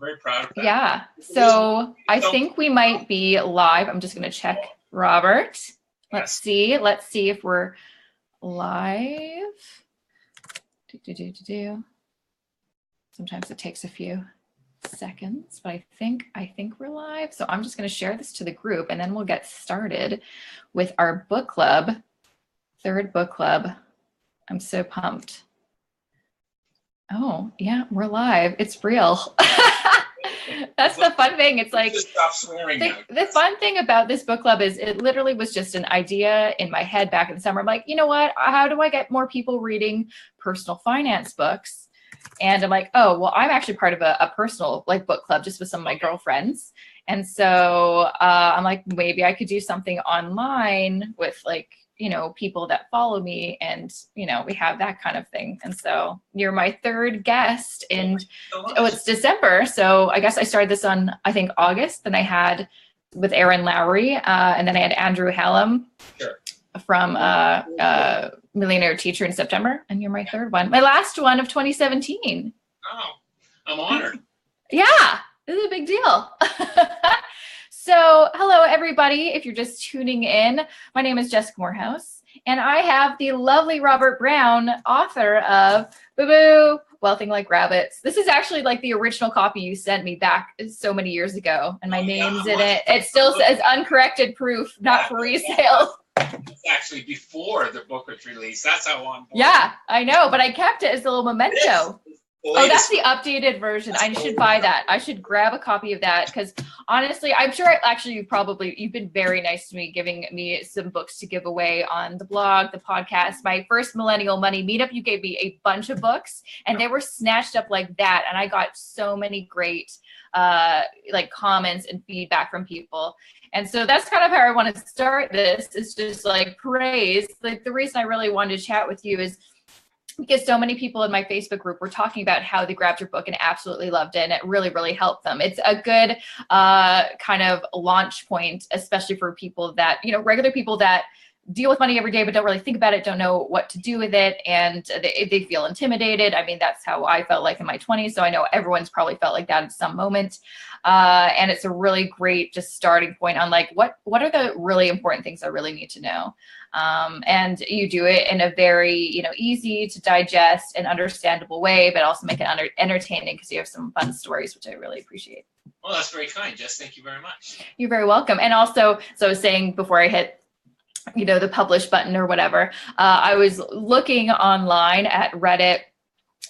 very proud of that. Yeah. So I think we might be live. I'm just going to check, Robert. Let's see. Let's see if we're live. Sometimes it takes a few seconds, but I think we're live. So I'm just going to share this to the group, and then we'll get started with our book club, third book club. I'm so pumped. Oh yeah, we're live. It's real. That's the fun thing. It's like stop swearing the fun thing about this book club is it literally was just an idea in my head back in the summer. I'm like, you know what? How do I get more people reading personal finance books? And I'm like, oh, well, I'm actually part of a personal book club just with some of my girlfriends. And so I'm like, maybe I could do something online with people that follow me, and we have that kind of thing. And so you're my third guest it's December. So I guess I started this on, I think, August. Then I had with Aaron Lowry, and then I had Andrew Hallam from Millionaire Teacher in September. And you're my third one, my last one of 2017. Oh, I'm honored. Yeah, this is a big deal. So hello, everybody. If you're just tuning in, my name is Jessica Moorhouse, and I have the lovely Robert Brown, author of Boo Boo, Wealthing Like Rabbits. This is actually like the original copy you sent me back so many years ago, and my name's in it. It still says uncorrected proof, not for resale. It's actually before the book was released. That's how long. Yeah, I know, but I kept it as a little memento. Oh, that's the updated version. I should buy that. I should grab a copy of that, because honestly, I'm sure you've been very nice to me, giving me some books to give away on the blog, the podcast. My first Millennial Money Meetup, you gave me a bunch of books, and they were snatched up like that. And I got so many great comments and feedback from people. And so that's kind of how I want to start this, is just praise. The reason I really wanted to chat with you is because so many people in my Facebook group were talking about how they grabbed your book and absolutely loved it, and it really, really helped them. It's a good kind of launch point, especially for people that, regular people that deal with money every day but don't really think about it, don't know what to do with it, and they feel intimidated. I mean, that's how I felt like in my 20s, so I know everyone's probably felt like that at some moment. And it's a really great just starting point on what are the really important things I really need to know. And you do it in a very, easy to digest and understandable way, but also make it entertaining, because you have some fun stories, which I really appreciate. Well, that's very kind, Jess. Thank you very much. You're very welcome. And also, so I was saying before I hit the publish button or whatever, I was looking online at Reddit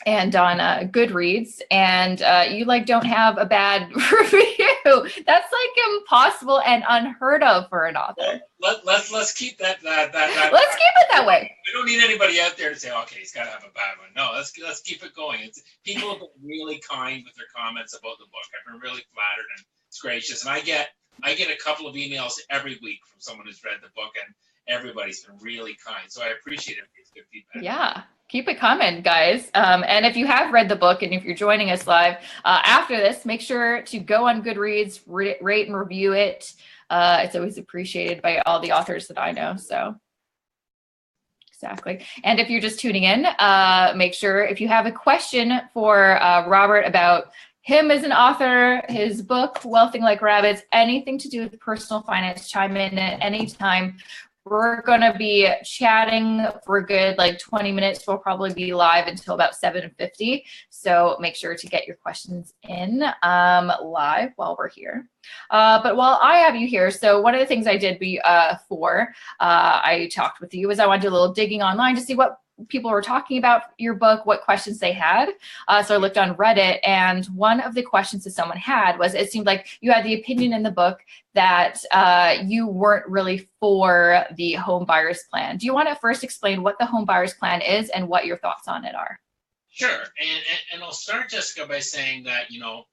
and on Goodreads, and you don't have a bad review. That's impossible and unheard of for an author. Well, let's keep that. Let's keep it that way. We don't need anybody out there to say, okay, he's got to have a bad one. No, let's keep it going. People have been really kind with their comments about the book. I've been really flattered and it's gracious, and I get a couple of emails every week from someone who's read the book, and everybody's been really kind. So I appreciate it. It's good feedback. Yeah. Keep it coming, guys. And if you have read the book, and if you're joining us live after this, make sure to go on Goodreads, rate and review it. It's always appreciated by all the authors that I know. So exactly. And if you're just tuning in, make sure if you have a question for Robert about him as an author, his book, Wealthing Like Rabbits, anything to do with personal finance, chime in at any time. We're going to be chatting for a good 20 minutes. We'll probably be live until about 7:50. So make sure to get your questions in live while we're here. But while I have you here, so one of the things I did before I talked with you was I wanted to do a little digging online to see what people were talking about your book, what questions they had. So I looked on Reddit, and one of the questions that someone had was, it seemed like you had the opinion in the book that you weren't really for the home buyer's plan. Do you want to first explain what the home buyer's plan is and what your thoughts on it are? Sure. And I'll start, Jessica, by saying that, the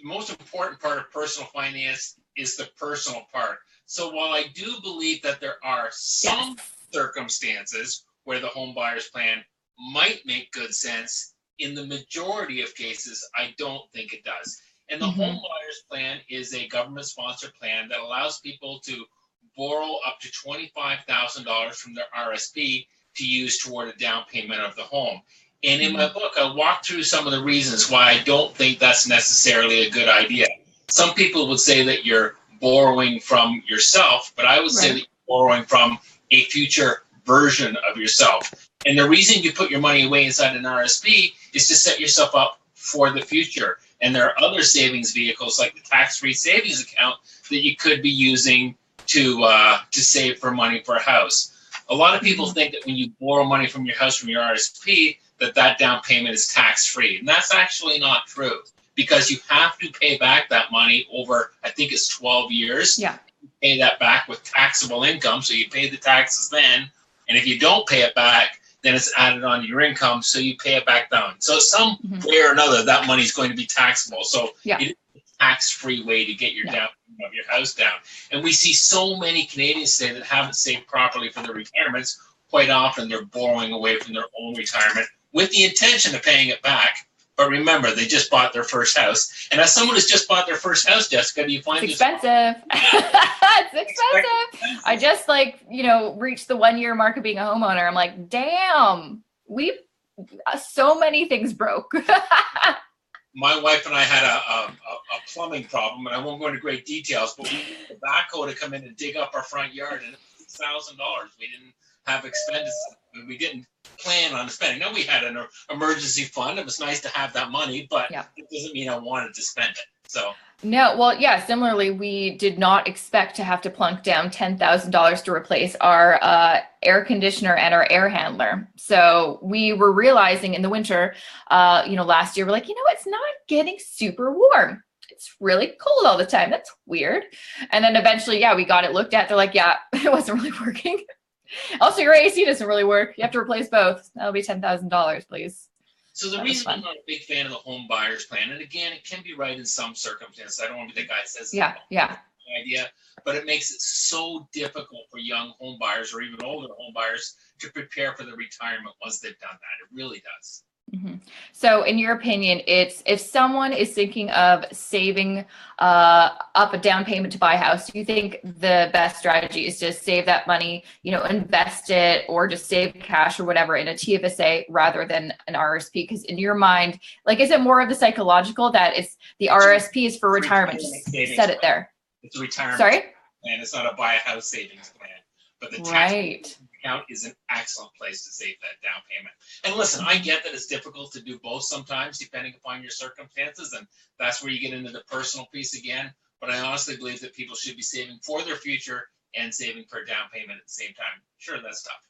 most important part of personal finance is the personal part. So while I do believe that there are some circumstances where the home buyer's plan might make good sense, in the majority of cases, I don't think it does. And the home buyer's plan is a government-sponsored plan that allows people to borrow up to $25,000 from their RSP to use toward a down payment of the home. And in my book, I walk through some of the reasons why I don't think that's necessarily a good idea. Some people would say that you're borrowing from yourself, but I would say that you're borrowing from a future version of yourself. And the reason you put your money away inside an RSP is to set yourself up for the future. And there are other savings vehicles like the tax-free savings account that you could be using to save for money for a house. A lot of people think that when you borrow money from your house from your RSP, that down payment is tax-free. And that's actually not true, because you have to pay back that money over, I think it's 12 years. Yeah. You pay that back with taxable income, so you pay the taxes then. And if you don't pay it back, then it's added on to your income, so you pay it back down. So some way or another, that money is going to be taxable. So it is a tax-free way to get your down payment of your house down. And we see so many Canadians today that haven't saved properly for their retirements. Quite often, they're borrowing away from their own retirement with the intention of paying it back. But remember, they just bought their first house. And as someone who's just bought their first house, Jessica, do you find it's expensive? It's expensive. I just reached the 1 year mark of being a homeowner. I'm like, damn, so many things broke. My wife and I had a plumbing problem, and I won't go into great details, but we needed a backhoe to come in and dig up our front yard, and it was $6,000. We didn't have expenses. We didn't plan on spending. Now, we had an emergency fund. It was nice to have that money, but it doesn't mean I wanted to spend it. So no, well, yeah, similarly, we did not expect to have to plunk down $10,000 to replace our air conditioner and our air handler. So we were realizing in the winter, last year, we're like, it's not getting super warm. It's really cold all the time. That's weird. And then eventually, we got it looked at. They're like, it wasn't really working. Also, your AC doesn't really work. You have to replace both. That'll be $10,000, please. So the reason I'm not a big fan of the home buyers plan, and again, it can be right in some circumstances. I don't want to be the guy that says idea, but it makes it so difficult for young home buyers or even older home buyers to prepare for the retirement once they've done that. It really does. So in your opinion, it's if someone is thinking of saving up a down payment to buy a house, do you think the best strategy is to save that money, invest it, or just save cash or whatever in a TFSA rather than an RSP? Because in your mind, is it more of the psychological that it's the RSP is for retirement? Just set it there. It's a retirement plan. It's not a buy a house savings plan. But the tax account is an excellent place to save that down payment. And listen, I get that it's difficult to do both sometimes, depending upon your circumstances, and that's where you get into the personal piece again. But I honestly believe that people should be saving for their future and saving for a down payment at the same time. Sure, that's tough.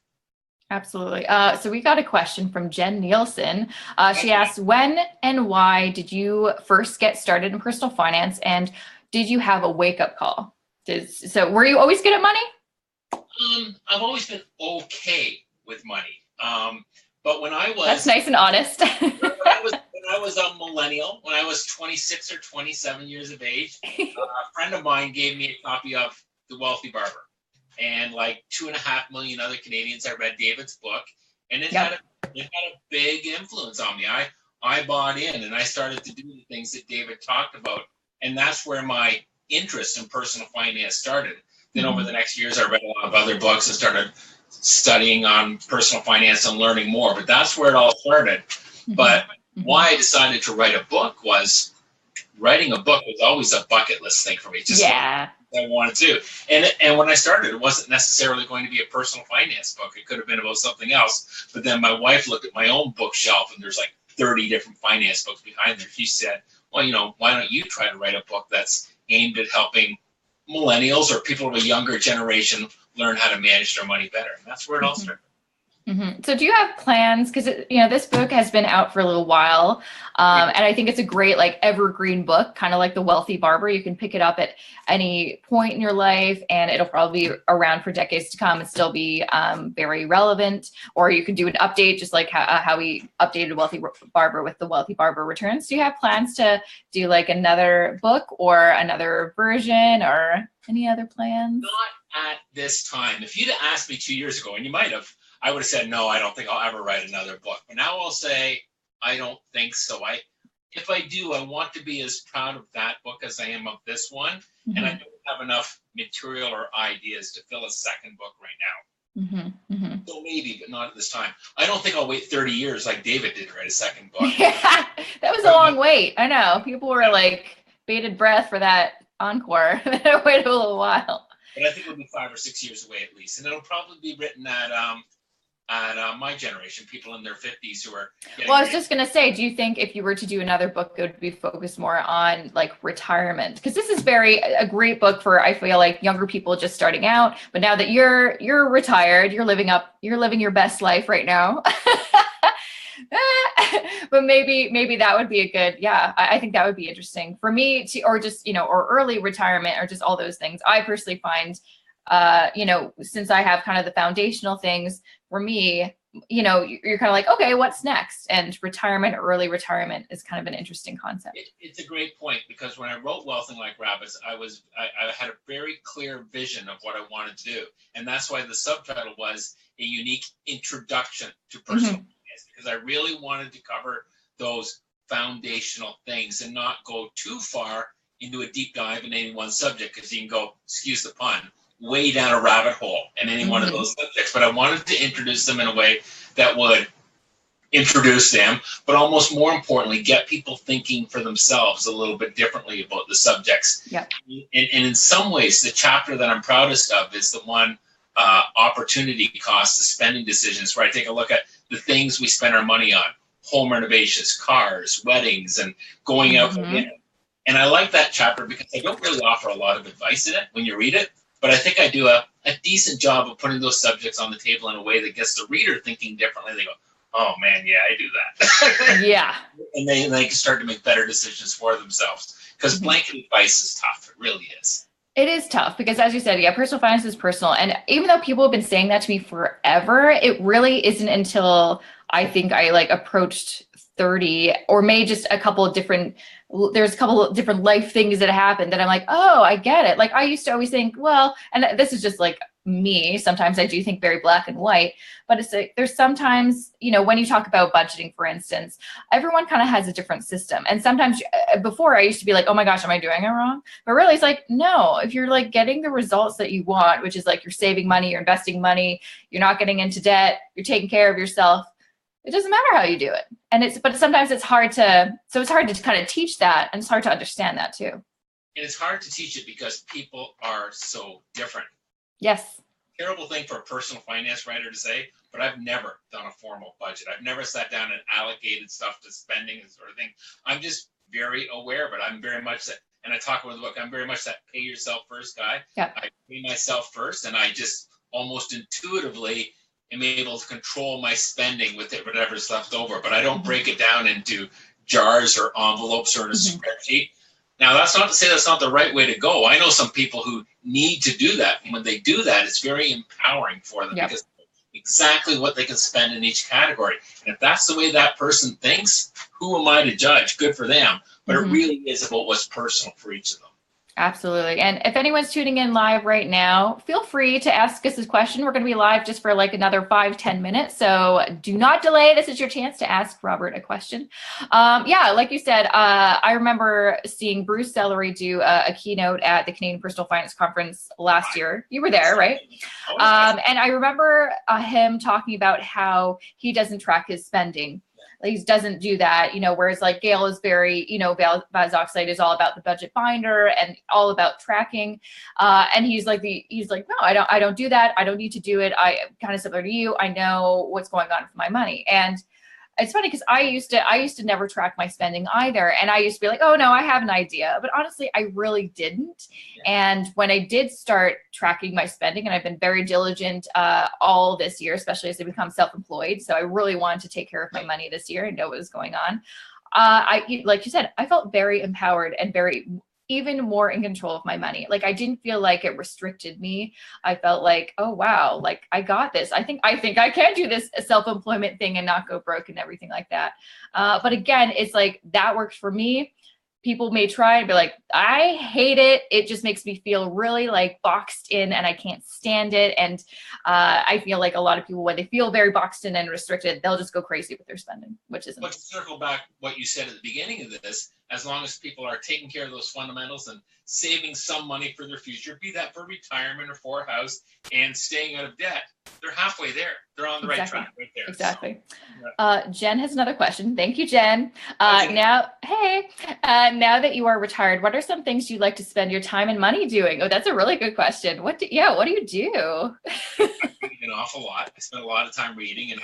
Absolutely. So we got a question from Jen Nielsen. She asks, when and why did you first get started in personal finance, and did you have a wake-up call? So were you always good at money? I've always been okay with money. But when I was... That's nice and honest. when I was a millennial, when I was 26 or 27 years of age, a friend of mine gave me a copy of The Wealthy Barber. And like 2.5 million other Canadians, I read David's book. And it had a big influence on me. I bought in, and I started to do the things that David talked about. And that's where my interest in personal finance started. Then over the next years, I read a lot of other books and started studying on personal finance and learning more. But that's where it all started. But why I decided to write a book was writing a book was always a bucket list thing for me. Just I wanted to. And when I started, it wasn't necessarily going to be a personal finance book. It could have been about something else. But then my wife looked at my own bookshelf, and there's like 30 different finance books behind there. She said, well, why don't you try to write a book that's aimed at helping millennials or people of a younger generation learn how to manage their money better. And that's where it all started. So do you have plans? Because, this book has been out for a little while. And I think it's a great, evergreen book, kind of like The Wealthy Barber. You can pick it up at any point in your life, and it'll probably be around for decades to come and still be very relevant. Or you can do an update, just like how we updated Wealthy Barber with The Wealthy Barber Returns. Do you have plans to do another book or another version or any other plans? Not at this time. If you'd have asked me 2 years ago, and you might have, I would have said, no, I don't think I'll ever write another book. But now I'll say, I don't think so. If I do, I want to be as proud of that book as I am of this one. And I don't have enough material or ideas to fill a second book right So maybe, but not at this time. I don't think I'll wait 30 years like David did to write a second book. Yeah, that was a long wait. I know. People were like bated breath for that encore. They waited a little while. But I think it'll be 5 or 6 years away at least. And it'll probably be written at my generation, people in their 50s who are well, I was just going to say, do you think if you were to do another book, it would be focused more on like retirement? Because this is a great book for, I feel like, younger people just starting out. But now that you're retired, you're living your best life right now. But maybe that would be a good, I think that would be interesting for me to, or just, or early retirement, or just all those things. I personally find, since I have kind of the foundational things for me, you're kind of like, okay, what's next? And retirement, early retirement is kind of an interesting concept. It's a great point, because when I wrote Wealthing Like Rabbits, I had a very clear vision of what I wanted to do. And that's why the subtitle was A Unique Introduction to Personal Finance, because I really wanted to cover those foundational things and not go too far into a deep dive in any one subject, because you can go, excuse the pun, way down a rabbit hole in any one of those subjects. But I wanted to introduce them in a way that would introduce them, but almost more importantly, get people thinking for themselves a little bit differently about the subjects. Yeah. And in some ways, the chapter that I'm proudest of is the one, opportunity cost of spending decisions, where I take a look at the things we spend our money on: home renovations, cars, weddings, and going out for dinner. And I like that chapter because I don't really offer a lot of advice in it when you read it. But I think I do a decent job of putting those subjects on the table in a way that gets the reader thinking differently. They go, oh man, yeah, I do that. Yeah. And they can start to make better decisions for themselves. Because blanket advice is tough. It really is. It is tough because, as you said, personal finance is personal. And even though people have been saying that to me forever, it really isn't until I think I approached 30, or maybe just there's a couple of different life things that happened that I'm like, oh, I get it. Like I used to always think, well, and this is just like me. Sometimes I do think very black and white, but it's like, there's sometimes, when you talk about budgeting, for instance, everyone kind of has a different system. And sometimes before I used to be like, oh my gosh, am I doing it wrong? But really it's like, no, if you're like getting the results that you want, which is like you're saving money, you're investing money, you're not getting into debt, you're taking care of yourself, it doesn't matter how you do it. But sometimes it's hard to kind of teach that, and it's hard to understand that too. And it's hard to teach it because people are so different. Yes. Terrible thing for a personal finance writer to say, but I've never done a formal budget. I've never sat down and allocated stuff to spending and sort of thing. I'm just very aware of it. I'm very much that, and I talk about the book, I'm very much that pay yourself first guy. Yeah. I pay myself first, and I just almost intuitively am able to control my spending with it, whatever's left over. But I don't break it down into jars or envelopes or in a spreadsheet. Now, that's not to say that's not the right way to go. I know some people who need to do that. And when they do that, it's very empowering for them because exactly what they can spend in each category. And if that's the way that person thinks, who am I to judge? Good for them. But it really is about what's personal for each of them. Absolutely. And if anyone's tuning in live right now, feel free to ask us a question. We're going to be live just for like another 5-10 minutes. So do not delay. This is your chance to ask Robert a question. Like you said, I remember seeing Bruce Sellery do a keynote at the Canadian Personal Finance Conference last year. You were there, right? And I remember him talking about how he doesn't track his spending. He doesn't do that, whereas like Gail is very, Baz Oxlade is all about the budget binder and all about tracking. And he's like, no, I don't do that. I don't need to do it. I kind of similar to you. I know what's going on with my money. And it's funny because I used to never track my spending either. And I used to be like, oh no, I have an idea. But honestly, I really didn't. And when I did start tracking my spending, and I've been very diligent all this year, especially as I become self-employed. So I really wanted to take care of my money this year and know what was going on. Like you said, I felt very empowered and even more in control of my money. Like I didn't feel like it restricted me. I felt like, oh wow, like I got this. I think I can do this self-employment thing and not go broke and everything like that. But again, it's like that works for me. People may try and be like, I hate it. It just makes me feel really like boxed in and I can't stand it. And I feel like a lot of people, when they feel very boxed in and restricted, they'll just go crazy with their spending, which isn't. But to circle back what you said at the beginning of this, as long as people are taking care of those fundamentals and saving some money for their future, be that for retirement or for a house, and staying out of debt, they're halfway there. They're on the right track right there. Exactly. So, Jen has another question. Thank you, Jen. Okay. Now that you are retired, what are some things you'd like to spend your time and money doing? Oh, that's a really good question. What do you do? I read an awful lot. I spend a lot of time reading, and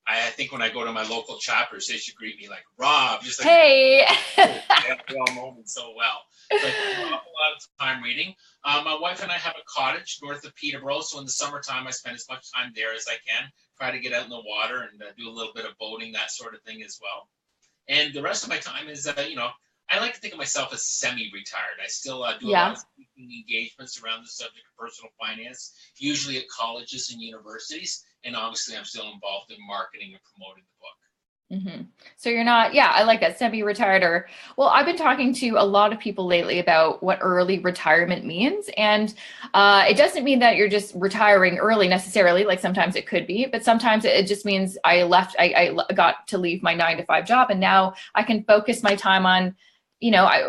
I think when I go to my local chapters, they should greet me like Rob, just like, hey. we all know me so well. So I spend an awful lot of time reading. My wife and I have a cottage north of Peterborough, so in the summertime I spend as much time there as I can. Try to get out in the water and do a little bit of boating, that sort of thing as well. And the rest of my time is, I like to think of myself as semi-retired. I still do a lot of speaking engagements around the subject of personal finance, usually at colleges and universities. And obviously, I'm still involved in marketing and promoting the book. Mm-hmm. So you're not, I like that, semi-retired. Well, I've been talking to a lot of people lately about what early retirement means. And it doesn't mean that you're just retiring early necessarily, like sometimes it could be, but sometimes it just means I got to leave my 9-to-5 job, and now I can focus my time on,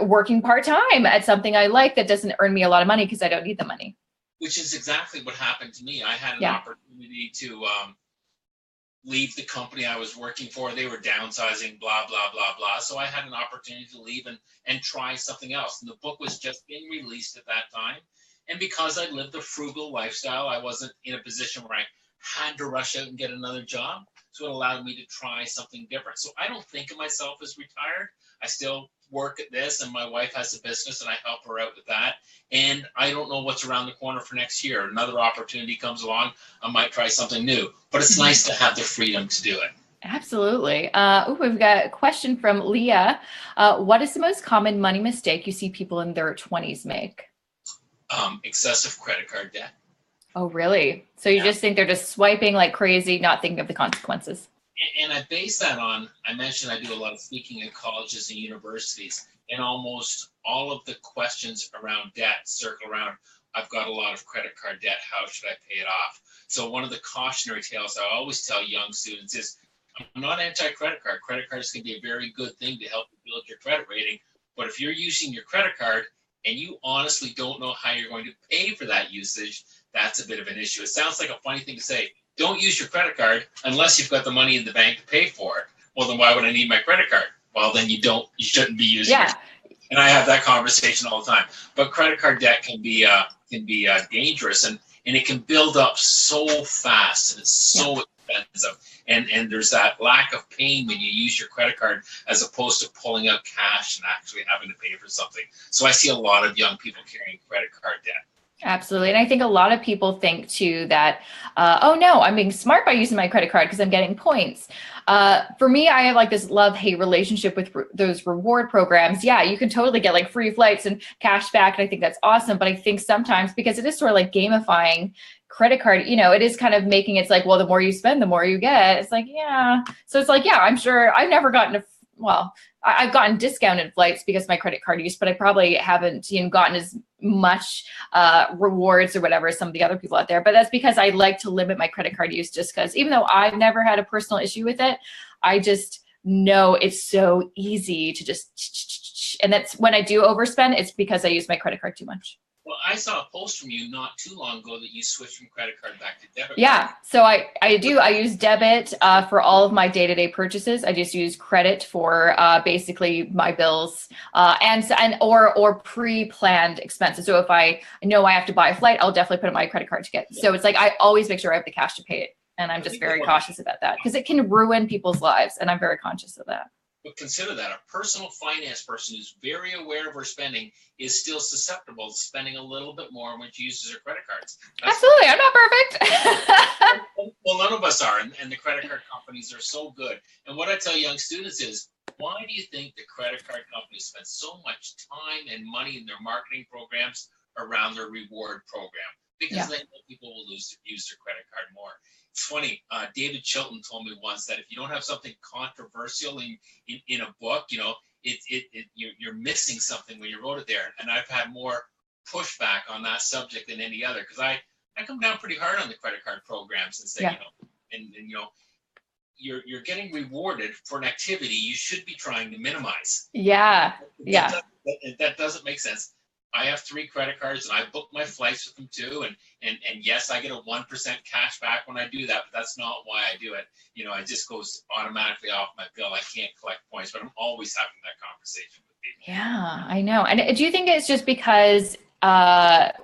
working part-time at something I like that doesn't earn me a lot of money because I don't need the money. Which is exactly what happened to me. I had an opportunity to leave the company I was working for. They were downsizing, blah, blah, blah, blah. So I had an opportunity to leave and try something else. And the book was just being released at that time. And because I lived a frugal lifestyle, I wasn't in a position where I had to rush out and get another job. So it allowed me to try something different. So I don't think of myself as retired. I still work at this, and my wife has a business and I help her out with that. And I don't know what's around the corner for next year. Another opportunity comes along, I might try something new, but it's nice to have the freedom to do it. Absolutely. We've got a question from Leah. What is the most common money mistake you see people in their 20s make? Excessive credit card debt. Oh, really? So you just think they're just swiping like crazy, not thinking of the consequences? And I base that on, I mentioned I do a lot of speaking at colleges and universities, and almost all of the questions around debt circle around, I've got a lot of credit card debt, how should I pay it off? So one of the cautionary tales I always tell young students is, I'm not anti-credit card. Credit cards can be a very good thing to help you build your credit rating, but if you're using your credit card and you honestly don't know how you're going to pay for that usage, that's a bit of an issue. It sounds like a funny thing to say. Don't use your credit card unless you've got the money in the bank to pay for it. Well, then why would I need my credit card? Well, then you shouldn't be using it. And I have that conversation all the time. But credit card debt can be dangerous, and it can build up so fast, and it's so expensive. And there's that lack of pain when you use your credit card as opposed to pulling out cash and actually having to pay for something. So I see a lot of young people carrying credit card debt. Absolutely. And I think a lot of people think too that, oh no, I'm being smart by using my credit card because I'm getting points. For me, I have like this love-hate relationship with those reward programs. Yeah, you can totally get like free flights and cash back. And I think that's awesome. But I think sometimes, because it is sort of like gamifying credit card, it is kind of making it's like, well, the more you spend, the more you get. It's like, yeah. So it's like, yeah, I'm sure I've never gotten I've gotten discounted flights because of my credit card use, but I probably haven't gotten as much rewards or whatever as some of the other people out there. But that's because I like to limit my credit card use, just because even though I've never had a personal issue with it, I just know it's so easy to just, and that's when I do overspend, it's because I use my credit card too much. Well, I saw a post from you not too long ago that you switched from credit card back to debit card. Yeah, so I use debit for all of my day-to-day purchases. I just use credit for basically my bills or pre-planned expenses. So if I know I have to buy a flight, I'll definitely put it on my credit card to get. So it's like I always make sure I have the cash to pay it, and I'm just very cautious about that because it can ruin people's lives, and I'm very conscious of that. But consider that a personal finance person who's very aware of her spending is still susceptible to spending a little bit more when she uses her credit cards. Absolutely, I'm not perfect. Well, none of us are, and the credit card companies are so good. And what I tell young students is, why do you think the credit card companies spend so much time and money in their marketing programs around their reward program? Because they know people will use their credit card more. It's funny, David Chilton told me once that if you don't have something controversial in a book, you're missing something when you wrote it there. And I've had more pushback on that subject than any other, because I come down pretty hard on the credit card programs and say, you're getting rewarded for an activity you should be trying to minimize. Yeah. That doesn't make sense. I have 3 credit cards and I book my flights with them too. And yes, I get a 1% cash back when I do that, but that's not why I do it. It just goes automatically off my bill. I can't collect points, but I'm always having that conversation with people. Yeah, I know. And do you think it's just because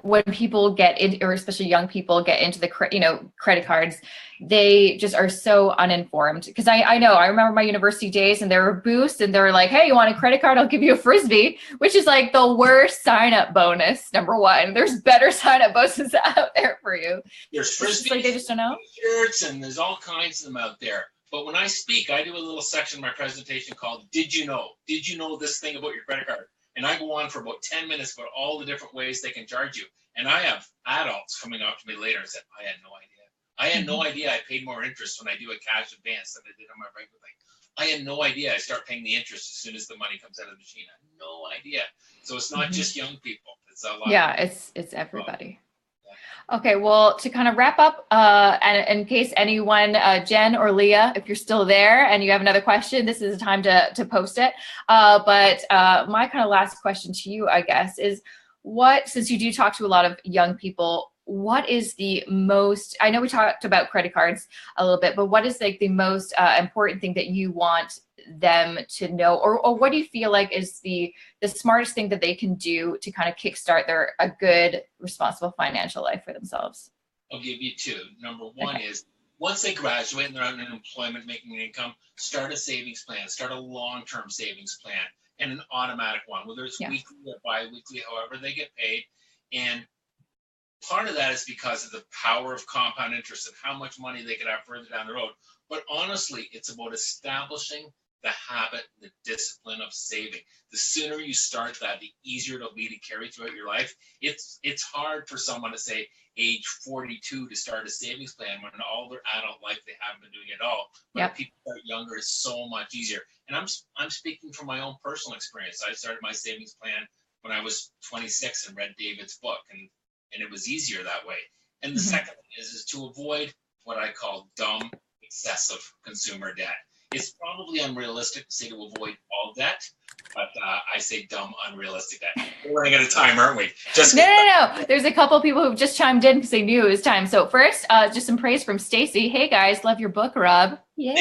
when people get in, or especially young people get into the credit cards, they just are so uninformed? Because I know, I remember my university days and there were boosts and they were like, hey, you want a credit card? I'll give you a Frisbee, which is like the worst sign up bonus. Number one, there's better sign up bonuses out there for you. There's Frisbees, like they just don't know. Shirts, and there's all kinds of them out there. But when I speak, I do a little section in my presentation called Did You Know? Did you know this thing about your credit card? And I go on for about 10 minutes about all the different ways they can charge you. And I have adults coming up to me later and said, I had no idea. I had no idea I paid more interest when I do a cash advance than I did on my regular thing. I had no idea I start paying the interest as soon as the money comes out of the machine. I had no idea. So it's not just young people. It's a lot. Yeah, it's everybody. Okay, well, to kind of wrap up, and in case anyone, Jen or Leah, if you're still there and you have another question, this is the time to post it. But my kind of last question to you, I guess, is since you do talk to a lot of young people, what is the most, I know we talked about credit cards a little bit, but what is like the most important thing that you want them to know, or what do you feel like is the smartest thing that they can do to kind of kickstart a good, responsible financial life for themselves? I'll give you 2. Number 1 is once they graduate and they're out in employment making an income, start a savings plan, start a long-term savings plan, and an automatic one, whether it's weekly or bi-weekly, however they get paid. And part of that is because of the power of compound interest and how much money they could have further down the road. But honestly, it's about establishing the habit, the discipline of saving. The sooner you start that, the easier it'll be to carry throughout your life. It's hard for someone to say age 42 to start a savings plan when in all their adult life they haven't been doing it all. But if people start younger, it's so much easier. And I'm speaking from my own personal experience. I started my savings plan when I was 26 and read David's book, and it was easier that way. And the second thing is to avoid what I call dumb, excessive consumer debt. It's probably unrealistic to say to avoid all debt, but I say dumb, unrealistic debt. We're running out of time, aren't we? No. There's a couple of people who've just chimed in because they knew it was time. So first, just some praise from Stacy. Hey guys, love your book, Rob. Yeah.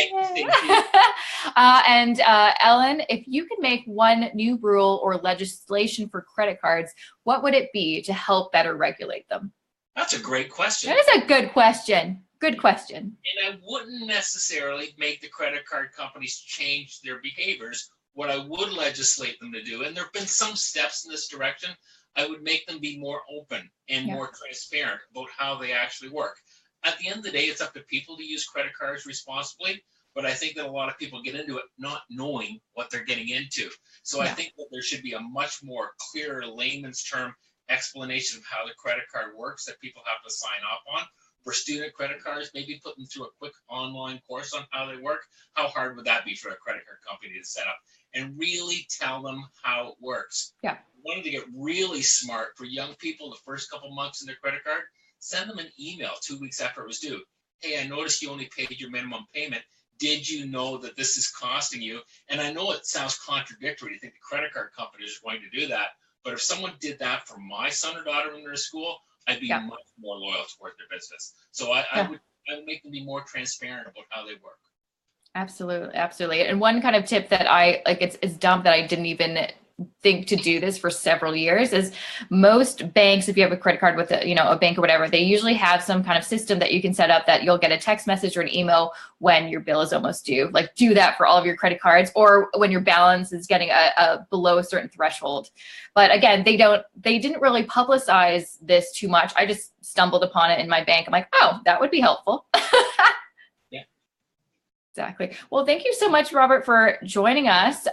And Ellen, if you could make one new rule or legislation for credit cards, what would it be to help better regulate them? That's a great question. That is a good question. Good question. And I wouldn't necessarily make the credit card companies change their behaviors. What I would legislate them to do, and there have been some steps in this direction, I would make them be more open and more transparent about how they actually work. At the end of the day, it's up to people to use credit cards responsibly, but I think that a lot of people get into it not knowing what they're getting into. So I think that there should be a much more clear layman's term explanation of how the credit card works that people have to sign off on. For student credit cards, maybe put them through a quick online course on how they work. How hard would that be for a credit card company to set up? And really tell them how it works. Yeah. Wanted to get really smart for young people the first couple months in their credit card, send them an email 2 weeks after it was due. Hey, I noticed you only paid your minimum payment. Did you know that this is costing you? And I know it sounds contradictory to think the credit card companies are going to do that. But if someone did that for my son or daughter when they're in school, I'd be much more loyal toward their business. So I would make them be more transparent about how they work. Absolutely. And one kind of tip that I like, it's dumb that I didn't even think to do this for several years, is most banks, if you have a credit card with a bank or whatever, they usually have some kind of system that you can set up that you'll get a text message or an email when your bill is almost due. Like, do that for all of your credit cards, or when your balance is getting a below a certain threshold. But again, they didn't really publicize this too much. I just stumbled upon it in my bank. I'm like, oh, that would be helpful. Exactly. Well, thank you so much, Robert, for joining us.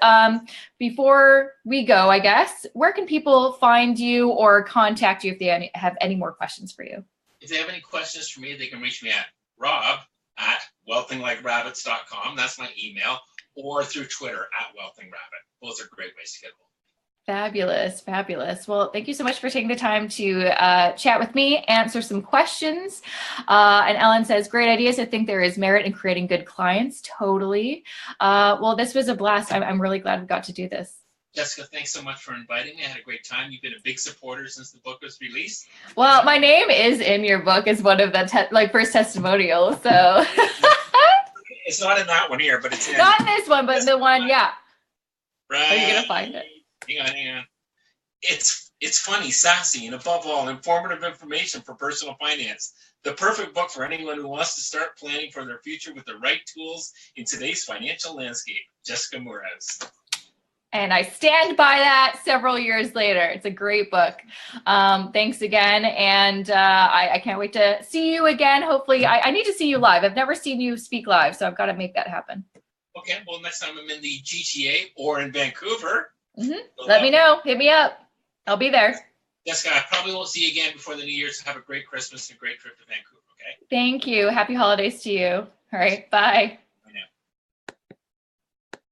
Before we go, I guess, where can people find you or contact you if they have any more questions for you? If they have any questions for me, they can reach me at rob@wealthinglike rabbits.com. That's my email, or through Twitter @wealthingrabbit. Both are great ways to get hold. Fabulous, fabulous. Well, thank you so much for taking the time to chat with me, answer some questions. And Ellen says, great ideas. I think there is merit in creating good clients. Totally. Well, this was a blast. I'm really glad we got to do this. Jessica, thanks so much for inviting me. I had a great time. You've been a big supporter since the book was released. Well, my name is in your book as one of the first testimonials. So it's not in that one here, but it's in. Not in this one, but in the one, yeah. Right. Are you going to find it? Hang on. It's funny, sassy, and above all, informative information for personal finance. The perfect book for anyone who wants to start planning for their future with the right tools in today's financial landscape. Jessica Moorhouse. And I stand by that several years later. It's a great book. Thanks again. And I can't wait to see you again. Hopefully, I need to see you live. I've never seen you speak live, so I've got to make that happen. Okay, well, next time I'm in the GTA or in Vancouver. Let me know. Hit me up. I'll be there. Jessica, I probably won't see you again before the New Year's. Have a great Christmas and a great trip to Vancouver, okay? Thank you. Happy holidays to you. All right, bye.